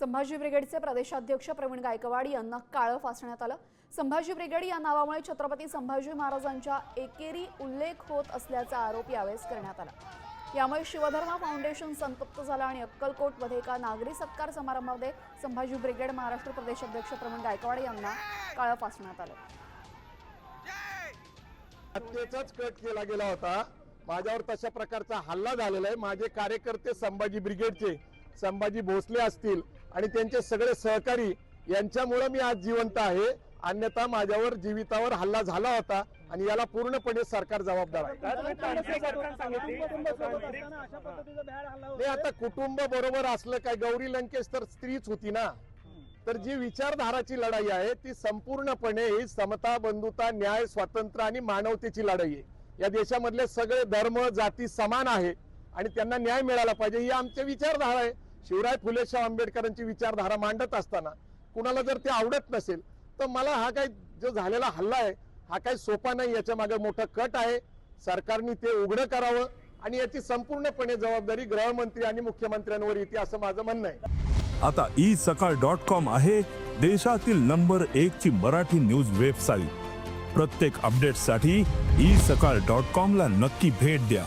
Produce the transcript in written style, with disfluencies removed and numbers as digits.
संभाजी ब्रिगेडचे प्रदेशाध्यक्ष प्रवीण गायकवाड यांना काळं फासण्यात आलं। संभाजी ब्रिगेड या नावामुळे छत्रपती संभाजी महाराजांच्या एकेरी उल्लेख होत असल्याचा आरोप यावेळेस करण्यात आला। यामुळे शिवधर्म फाउंडेशन संतप्त झाला आणि अक्कलकोटमध्ये एका नागरी सत्कार समारंभामध्ये संभाजी ब्रिगेड महाराष्ट्र प्रदेशाध्यक्ष प्रवीण गायकवाड यांना काळं फासण्यात आलं। हत्येचाच कट केला गेला होता। माझ्यावर तशा प्रकारचा हल्ला झालेला आहे। माझे कार्यकर्ते संभाजी ब्रिगेडचे संभाजी भोसले असतील आणि त्यांचे सगळे सहकारी यांच्यामुळे मी आज जिवंत आहे। अन्यथा माझ्यावर जीवितावर हल्ला झाला होता आणि याला पूर्णपणे सरकार जबाबदार आहे। नाही, आता कुटुंब बरोबर असलं काय, गौरी लंकेश तर स्त्रीच होती ना। तर जी विचारधाराची लढाई आहे ती संपूर्णपणे ही समता, बंधुता, न्याय, स्वातंत्र्य आणि मानवतेची लढाई आहे। या देशामधले सगळे धर्म जाती समान आहे आणि त्यांना न्याय मिळाला पाहिजे ही आमची विचारधारा आहे। शिवराय फुले शाह आंबेडकरांची विचारधारा मांडत असताना कुणाला जर ते आवडत नसेल तर मला हा काय जो झालेला हल्ला आहे हा काय सोपा नाही। याच्या मागे मोठा कट आहे। सरकारने ते उघड करावं आणि याची संपूर्णपणे जबाबदारी गृहमंत्री आणि मुख्यमंत्र्यांवर येते असं माझं म्हणणं आहे। आता isakal.com आहे देशातील नंबर 1 ची मराठी न्यूज वेबसाईट। प्रत्येक अपडेटसाठी isakal.com ला नक्की भेट द्या।